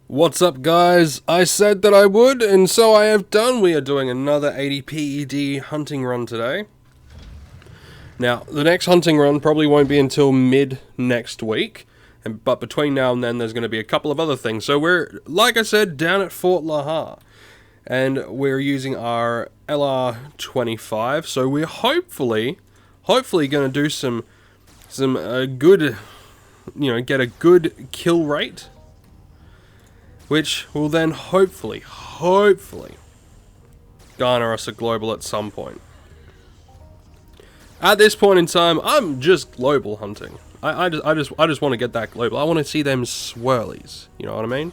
What's up, guys? I said that I would, and so I have done. We are doing another 80 PED hunting run today. Now, the next hunting run probably won't be until mid next week, but between now and then there's going to be a couple of other things. So we're, like I said, down at Fort Lahar, and we're using our LR25, so we're hopefully going to do some good, get a good kill rate, which will then hopefully garner us a global at some point. At this point in time, I'm just global hunting. I just want to get that global. I want to see them swirlies. You know what I mean?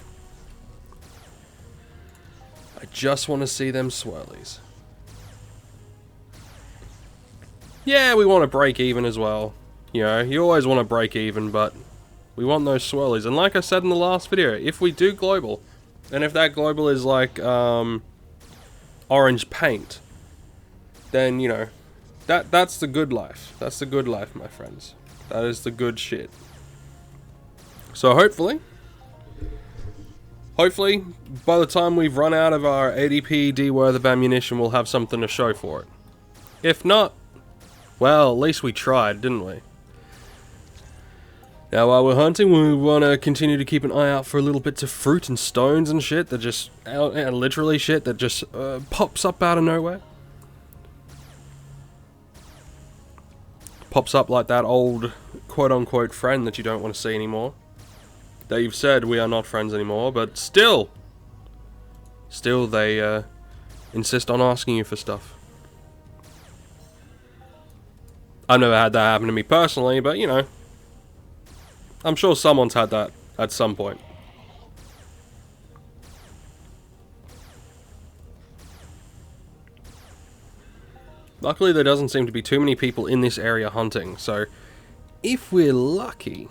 I just want to see them swirlies. Yeah, we want to break even as well. You know, you always want to break even, but we want those swirlies. And like I said in the last video, if we do global, and if that global is like orange paint, then, you know, that's the good life. That's the good life, my friends. That is the good shit. So hopefully, by the time we've run out of our 80 PED worth of ammunition, we'll have something to show for it. If not, well, at least we tried, didn't we? Now, while we're hunting, we want to continue to keep an eye out for little bits of fruit and stones and shit that just, literally shit that just pops up out of nowhere. Pops up like that old quote-unquote friend that you don't want to see anymore. That you've said we are not friends anymore, but still they insist on asking you for stuff. I've never had that happen to me personally, but you know, I'm sure someone's had that at some point. Luckily, there doesn't seem to be too many people in this area hunting, so if we're lucky,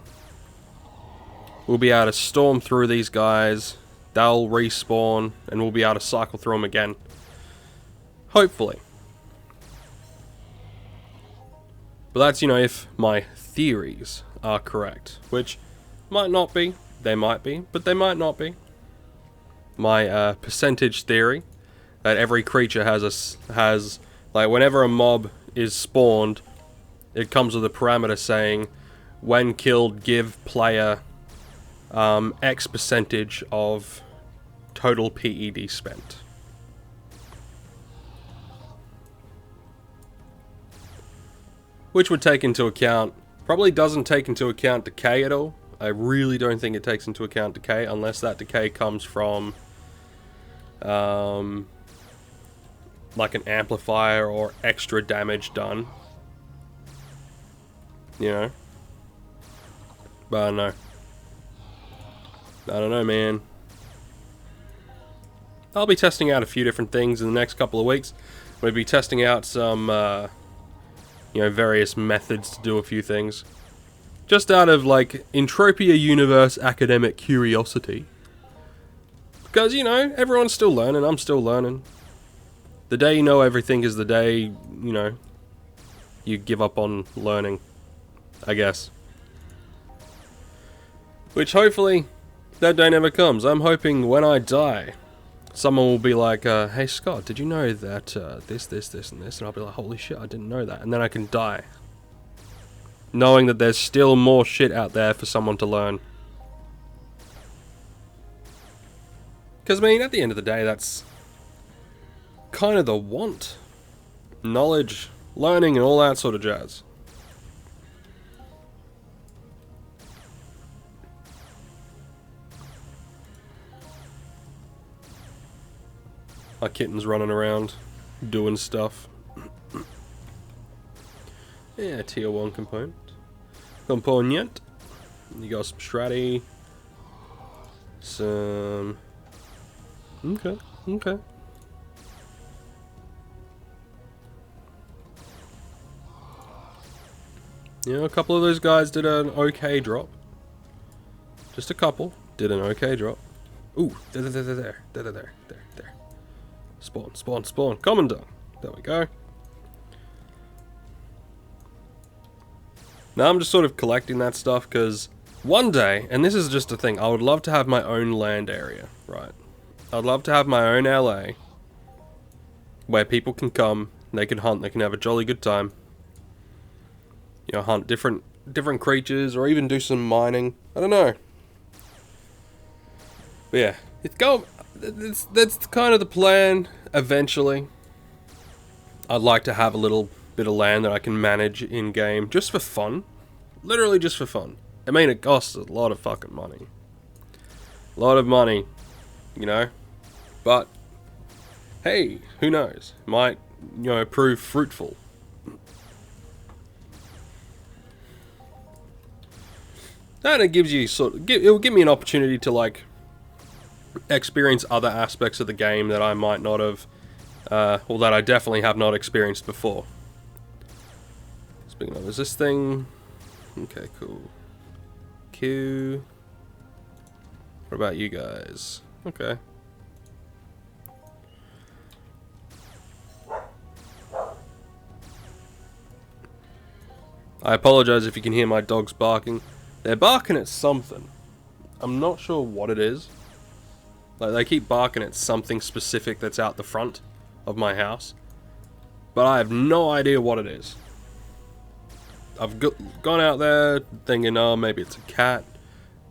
we'll be able to storm through these guys, they'll respawn, and we'll be able to cycle through them again. Hopefully. But that's, you know, if my theories are correct, which might not be, they might be, but they might not be. My percentage theory that every creature has like whenever a mob is spawned, it comes with a parameter saying when killed, give player X percentage of total PED spent. Which would take into account, probably doesn't take into account decay at all. I really don't think it takes into account decay, unless that decay comes from like an amplifier or extra damage done. You know? But I don't know. I don't know, man. I'll be testing out a few different things in the next couple of weeks. We'll be testing out some various methods to do a few things. Just out of, like, Entropia universe academic curiosity. Because, you know, everyone's still learning, I'm still learning. The day you know everything is the day, you know, you give up on learning, I guess. Which, hopefully, that day never comes. I'm hoping when I die, someone will be like, hey Scott, did you know that this, and this? And I'll be like, holy shit, I didn't know that. And then I can die. Knowing that there's still more shit out there for someone to learn. Because, I mean, at the end of the day, that's kind of the want. Knowledge, learning, and all that sort of jazz. Our kitten's running around, doing stuff. Yeah, tier 1 component. Component. You got some stratty. Some... Okay. Yeah, a couple of those guys did an okay drop. Just a couple did an okay drop. Ooh, there. Spawn. Commandant. There we go. Now I'm just sort of collecting that stuff because One day, and this is just a thing, I would love to have my own land area, right? I'd love to have my own LA, where people can come, they can hunt, they can have a jolly good time. You know, hunt different creatures, or even do some mining. I don't know. But yeah, that's kind of the plan, eventually. I'd like to have a little bit of land that I can manage in-game, just for fun. Literally just for fun. I mean, it costs a lot of fucking money. A lot of money, you know? But, hey, who knows? Might, you know, prove fruitful. And it gives you it'll give me an opportunity to, like, experience other aspects of the game that I might not have, or that I definitely have not experienced before. Speaking of, is this thing... Okay, cool. Q. What about you guys? Okay. I apologize if you can hear my dogs barking. They're barking at something. I'm not sure what it is. Like, they keep barking at something specific that's out the front of my house. But I have no idea what it is. I've gone out there thinking, oh, maybe it's a cat.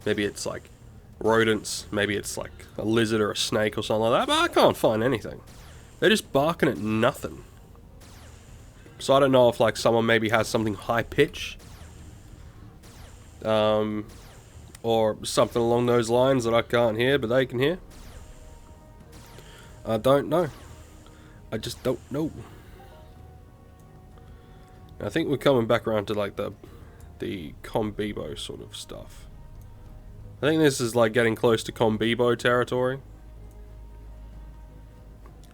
Maybe it's like rodents. Maybe it's like a lizard or a snake or something like that. But I can't find anything. They're just barking at nothing. So I don't know if like someone maybe has something high pitch. Or something along those lines that I can't hear, but they can hear. I don't know. I just don't know. I think we're coming back around to like the Combibo sort of stuff. I think this is like getting close to Combibo territory.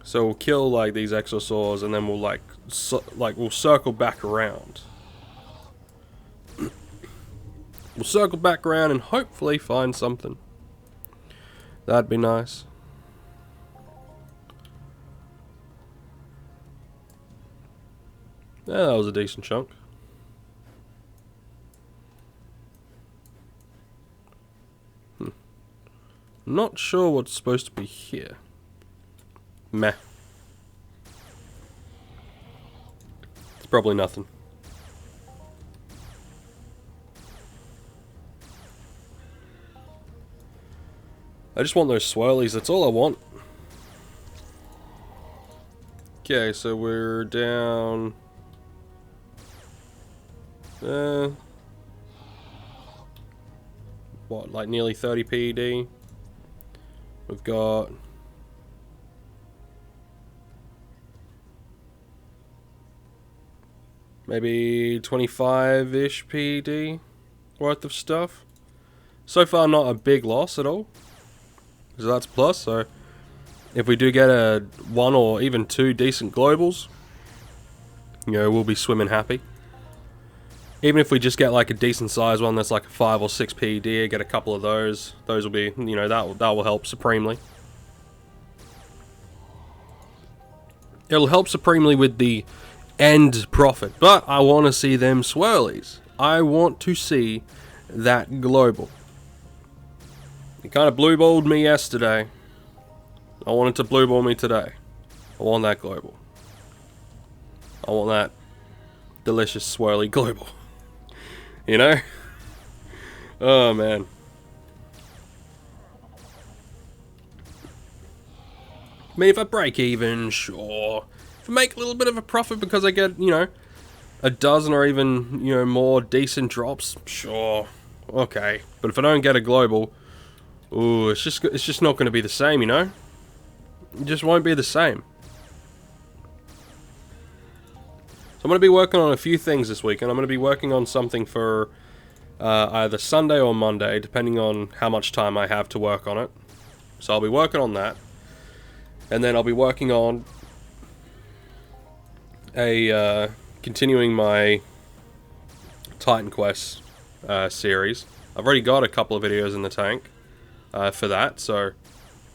So we'll kill like these exosaurs and then we'll like we'll circle back around. We'll circle back around and hopefully find something. That'd be nice. Yeah, that was a decent chunk. Not sure what's supposed to be here. Meh. It's probably nothing. I just want those swirlies, that's all I want. Okay, so we're down... what, like nearly 30 PED? We've got... maybe 25-ish PED worth of stuff. So far not a big loss at all. So that's plus, so if we do get a 1 or even 2 decent globals, you know, we'll be swimming happy. Even if we just get like a decent size one that's like a 5 or 6 PED, get a couple of those will be, you know, that will help supremely. It'll help supremely with the end profit, but I want to see them swirlies. I want to see that global. You kind of blue-balled me yesterday. I wanted to blue-ball me today. I want that global. I want that delicious swirly global. You know? Oh, man. I mean, if I break even, sure. If I make a little bit of a profit because I get, you know, a dozen or even, you know, more decent drops, sure. Okay. But if I don't get a global, ooh, it's just not going to be the same, you know? It just won't be the same. So I'm going to be working on a few things this week, and I'm going to be working on something for either Sunday or Monday, depending on how much time I have to work on it. So I'll be working on that. And then I'll be working on continuing my Titan Quest series. I've already got a couple of videos in the tank for that, so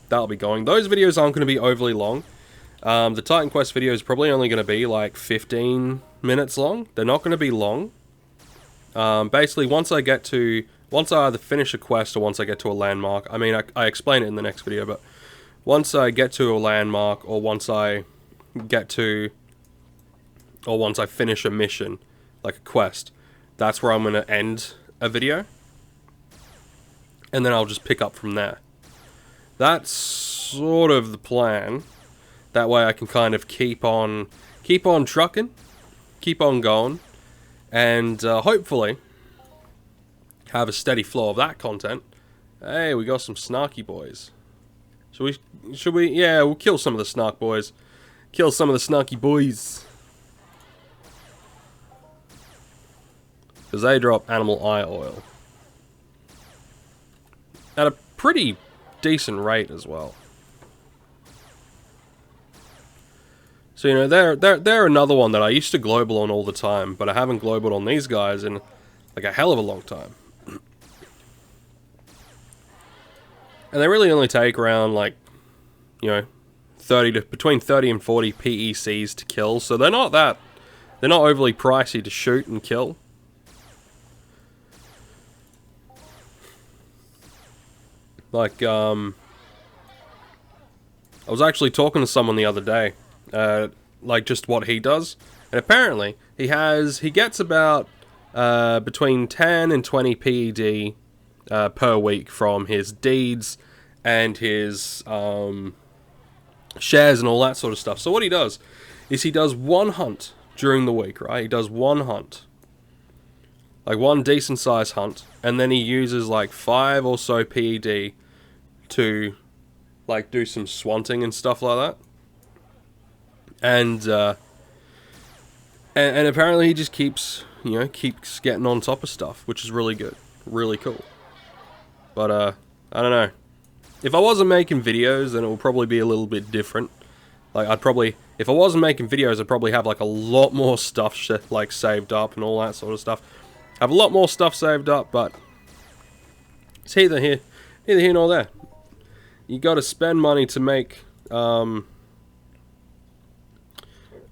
that'll be going. Those videos aren't going to be overly long. The Titan Quest video is probably only going to be like 15 minutes long. They're not going to be long. Basically, once I get to once I either finish a quest or once I get to a landmark, I mean, I explain it in the next video, but once I get to a landmark, or once I finish a mission, like a quest, that's where I'm going to end a video. And then I'll just pick up from there. That's sort of the plan. That way I can kind of keep on trucking, keep on going, and hopefully have a steady flow of that content. Hey, we got some snarky boys. Should we? Yeah, we'll kill some of the snark boys. Kill some of the snarky boys. Because they drop animal eye oil. At a pretty decent rate as well. So, you know, they're another one that I used to global on all the time, but I haven't global on these guys in like a hell of a long time. And they really only take around, like, you know, between 30 and 40 PECs to kill, so they're not overly pricey to shoot and kill. Like, I was actually talking to someone the other day, like just what he does, and apparently he gets about between 10 and 20 PED per week from his deeds and his shares and all that sort of stuff. So what he does is he does one hunt during the week, right? He does one hunt, like one decent sized hunt, and then he uses like 5 or so PED to like do some swanting and stuff like that. And apparently he just keeps getting on top of stuff, which is really good, really cool. But I don't know. If I wasn't making videos, then it would probably be a little bit different. Like if I wasn't making videos, I'd probably have like a lot more stuff like saved up and all that sort of stuff. I have a lot more stuff saved up, but it's neither here nor there. You got to spend money to make. Where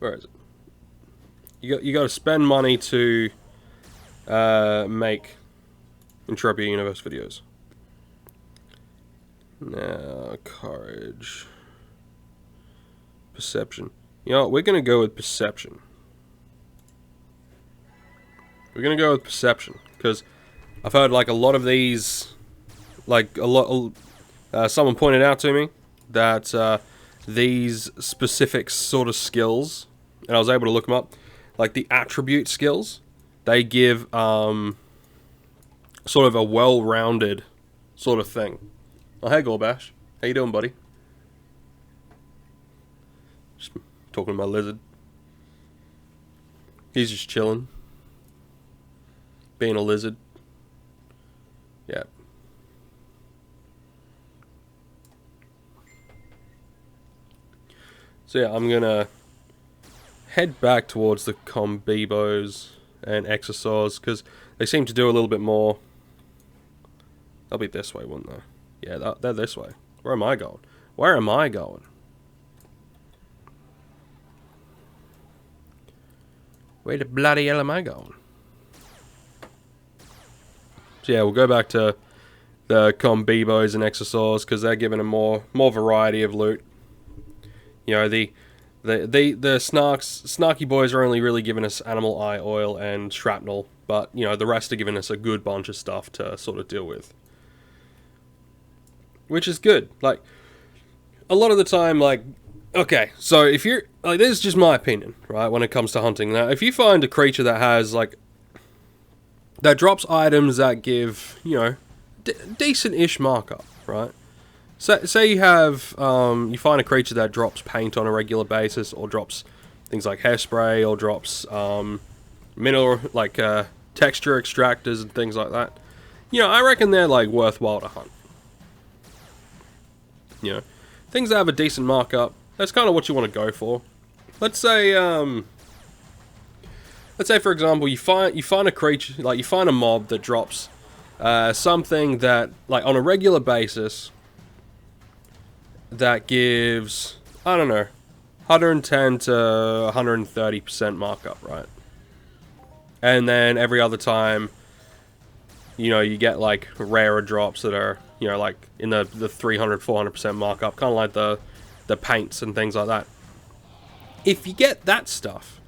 is it? You got to spend money to make Entropia Universe videos. Now, courage, perception. You know what? We're gonna go with perception. We're gonna go with perception because I've heard like a lot of these, like a lot. Someone pointed out to me that these specific sort of skills, and I was able to look them up, like the attribute skills, they give sort of a well-rounded sort of thing. Oh, hey Gorbash. How you doing, buddy? Just talking to my lizard. He's just chilling. Being a lizard. Yeah. So yeah, I'm gonna head back towards the Combibos and Exosaurs, because they seem to do a little bit more. They'll be this way, wouldn't they? Yeah, they're this way. Where am I going? Where am I going? Where the bloody hell am I going? So yeah, we'll go back to the Combibos and Exosaurs, because they're giving a more variety of loot. You know, the snarky boys are only really giving us animal eye oil and shrapnel, but you know, the rest are giving us a good bunch of stuff to sort of deal with. Which is good. Like, a lot of the time, like, okay, so if you're, like, this is just my opinion, right, when it comes to hunting. Now, if you find a creature that has, like, that drops items that give, you know, decent-ish markup, right? Say you have, you find a creature that drops paint on a regular basis, or drops things like hairspray, or drops, mineral, like, texture extractors and things like that. You know, I reckon they're, like, worthwhile to hunt. You know, things that have a decent markup, that's kind of what you want to go for. Let's say for example, you find a creature, like you find a mob that drops something that, like, on a regular basis, that gives, I don't know, 110 to 130% markup, right? And then every other time, you know, you get like rarer drops that are, you know, like in the 300-400% markup, kind of like the paints and things like that. If you get that stuff,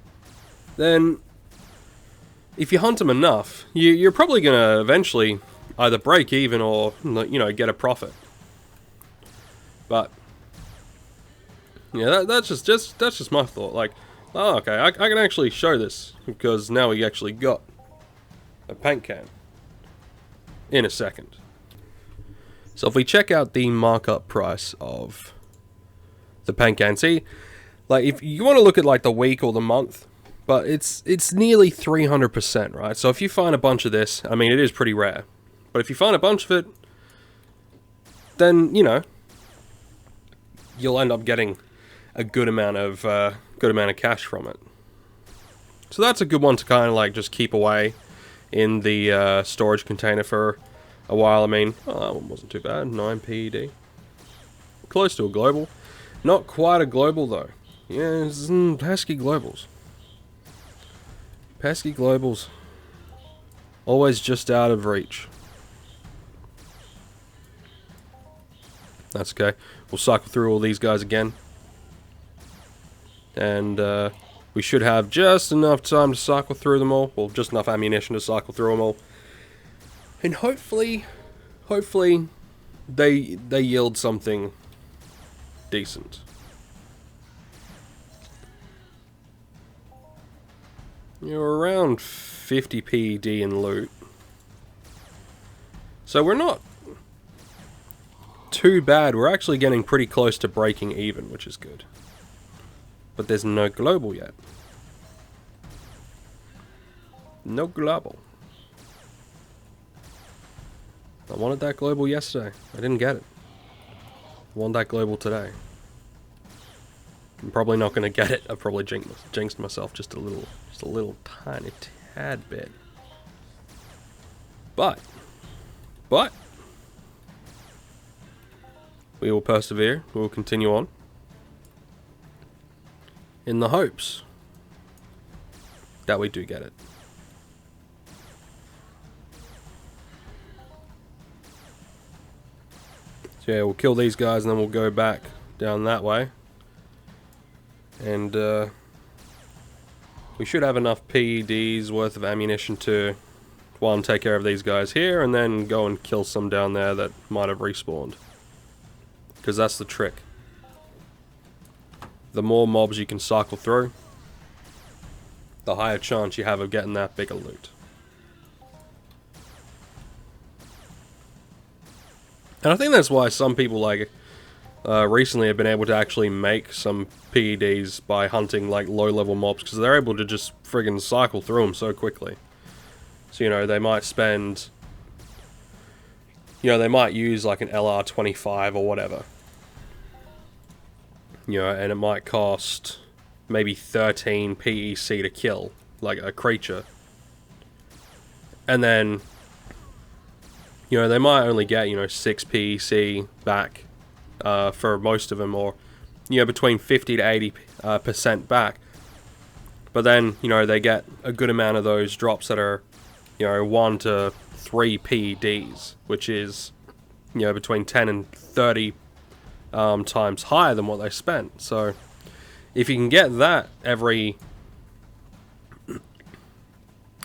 then if you hunt them enough, you're probably going to eventually either break even or, you know, get a profit. But yeah, that's just my thought. Like, oh, okay, I can actually show this because now we actually got a paint can in a second. So if we check out the markup price of the paint can, see, like if you want to look at like the week or the month, but it's nearly 300%, right? So if you find a bunch of this, I mean, it is pretty rare, but if you find a bunch of it, then, you know, you'll end up getting a good amount of cash from it. So that's a good one to kind of like just keep away in the storage container for a while. I mean, oh, that one wasn't too bad. 9 PED, close to a global, not quite a global though. Yeah, pesky globals. Pesky globals. Always just out of reach. That's okay. We'll cycle through all these guys again. And we should have just enough time to cycle through them all. Well, just enough ammunition to cycle through them all. And hopefully they yield something decent. You're around 50 PED in loot. So we're not too bad. We're actually getting pretty close to breaking even, which is good. But there's no global yet. No global. I wanted that global yesterday. I didn't get it. I want that global today. I'm probably not going to get it. I've probably jinxed myself just a little tiny tad bit. But we will persevere. We will continue on in the hopes that we do get it. So yeah, we'll kill these guys and then we'll go back down that way. And we should have enough PEDs worth of ammunition to, one, take care of these guys here, and then go and kill some down there that might have respawned. Because that's the trick. The more mobs you can cycle through, the higher chance you have of getting that bigger loot. And I think that's why some people like recently have been able to actually make some PEDs by hunting like low-level mobs, because they're able to just friggin' cycle through them so quickly. So, you know, they might spend, you know, they might use like an LR25 or whatever. You know, and it might cost maybe 13 PEC to kill, like a creature. And then, you know, they might only get, you know, 6 PEC back for most of them, or, you know, between 50 to 80% back. But then, you know, they get a good amount of those drops that are, you know, 1 to 3 PEDs, which is, you know, between 10 and 30 times higher than what they spent. So if you can get that every, if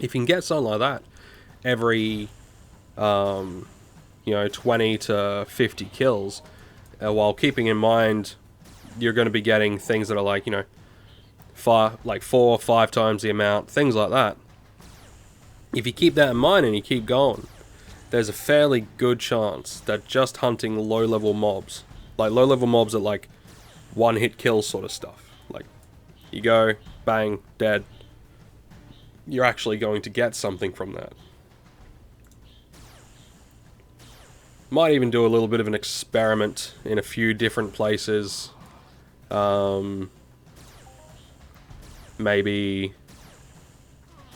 you can get something like that every, you know, 20 to 50 kills, while keeping in mind you're going to be getting things that are like, you know, 4 or 5 times the amount, things like that. If you keep that in mind and you keep going, there's a fairly good chance that just hunting low-level mobs, like low-level mobs at like one-hit kill sort of stuff, like you go, bang, dead, you're actually going to get something from that. Might even do a little bit of an experiment in a few different places. Maybe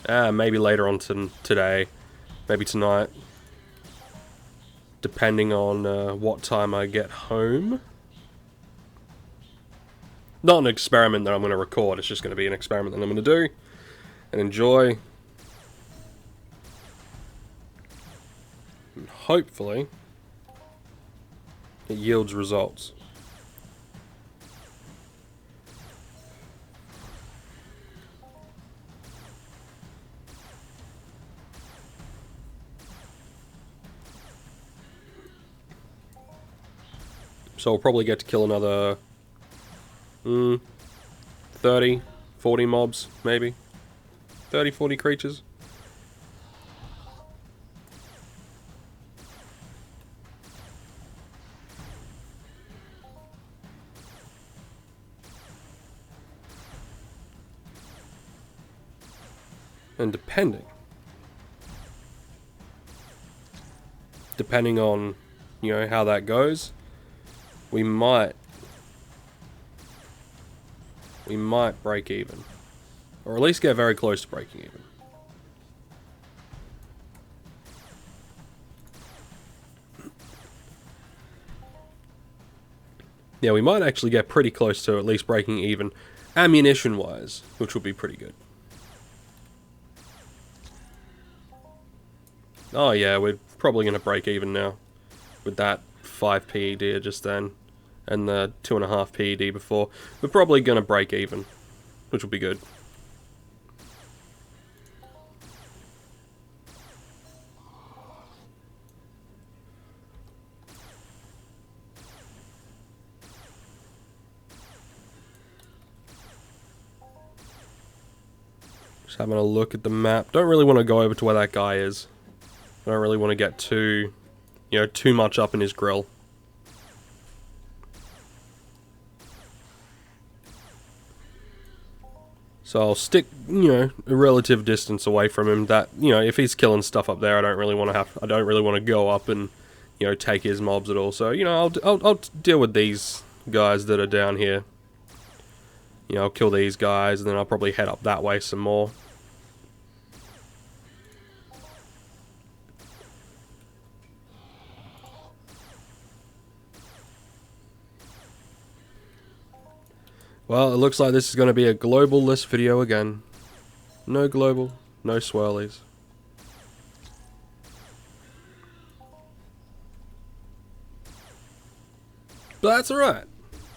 later on today, maybe tonight, depending on what time I get home. Not an experiment that I'm going to record, it's just going to be an experiment that I'm going to do and enjoy. hopefully it yields results. So we'll probably get to kill another 30, 40 mobs, maybe. 30, 40 creatures. And depending on, you know, how that goes, we might break even. Or at least get very close to breaking even. Yeah, we might actually get pretty close to at least breaking even, ammunition-wise, which would be pretty good. Oh yeah, we're probably going to break even now, with that 5 PED just then, and the 2.5 PED before. We're probably going to break even, which will be good. Just having a look at the map. Don't really want to go over to where that guy is. I don't really want to get too, you know, too much up in his grill. So I'll stick, you know, a relative distance away from him. That, you know, if he's killing stuff up there, I don't really want to go up and, you know, take his mobs at all. So, you know, I'll deal with these guys that are down here. You know, I'll kill these guys, and then I'll probably head up that way some more. Well, it looks like this is going to be a global list video again. No global, no swirlies. But that's alright.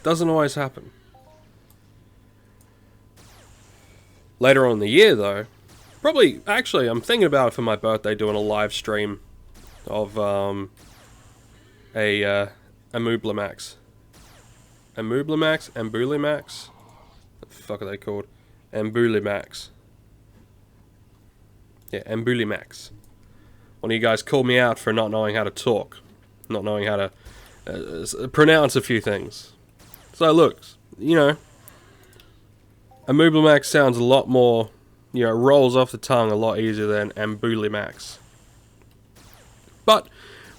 Doesn't always happen. Later on in the year, though, probably, actually, I'm thinking about it for my birthday, doing a live stream of a Amublamax. Ambulimax? What the fuck are they called? Ambulimax. Yeah, Ambulimax. One of you guys called me out for not knowing how to talk. Not knowing how to pronounce a few things. So look, you know, Amublamax sounds a lot more, you know, rolls off the tongue a lot easier than Ambulimax. But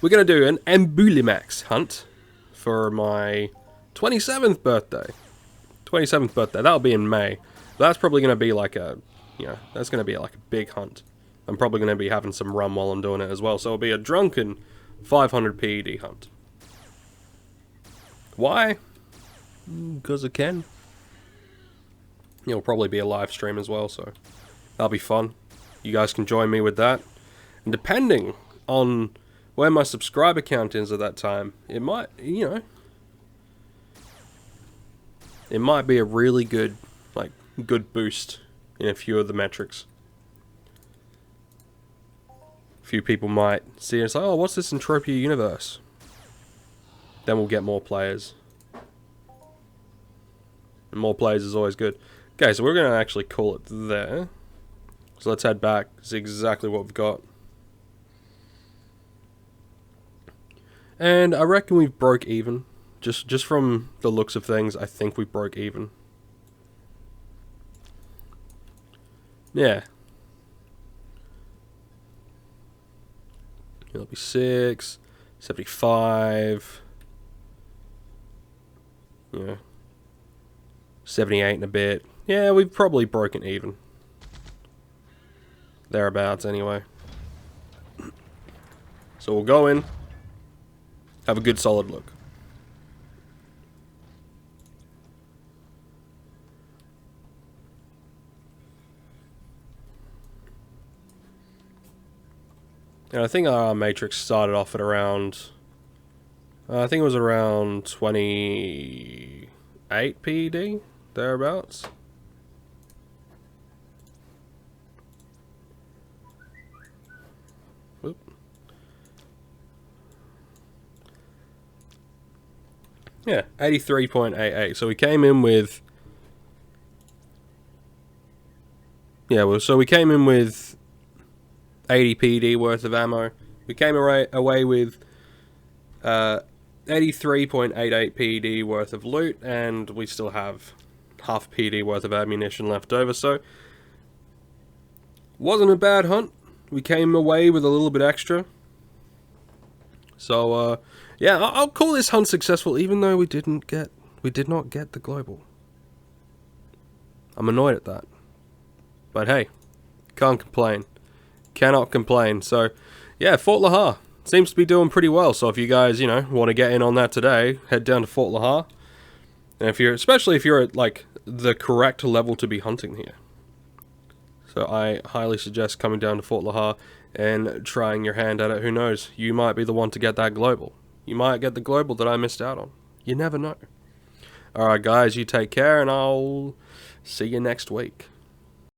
we're going to do an Ambulimax hunt for my 27th birthday. 27th birthday. That'll be in May. That's probably going to be like a, you know, that's going to be like a big hunt. I'm probably going to be having some rum while I'm doing it as well. So it'll be a drunken 500 PED hunt. Why? Because I can. It'll probably be a live stream as well, so that'll be fun. You guys can join me with that. And depending on where my subscriber count is at that time, it might, you know, it might be a really good, like, good boost in a few of the metrics. A few people might see and say, oh, what's this Entropia universe? Then we'll get more players. And more players is always good. Okay, so we're going to actually call it there. So let's head back. This is exactly what we've got. And I reckon we've broke even. Just from the looks of things, I think we broke even. Yeah. It'll be 6, 75. Yeah. 78 and a bit. Yeah, we've probably broken even. Thereabouts, anyway. So we'll go in. Have a good solid look. And I think our matrix started off at around, I think it was around 28 PED, thereabouts. Oop. Yeah, 83.88. So we came in with, yeah, well, so we came in with 80 PD worth of ammo. We came away with 83.88 PD worth of loot, and we still have half PD worth of ammunition left over, so wasn't a bad hunt. We came away with a little bit extra. So, yeah, I'll call this hunt successful, even though we did not get the global. I'm annoyed at that. But hey, can't complain. Cannot complain. So, yeah, Fort Lahar seems to be doing pretty well. So if you guys, want to get in on that today, head down to Fort Lahar. And especially if you're at, like, the correct level to be hunting here. So I highly suggest coming down to Fort Lahar and trying your hand at it. Who knows? You might be the one to get that global. You might get the global that I missed out on. You never know. Alright guys, you take care, and I'll see you next week.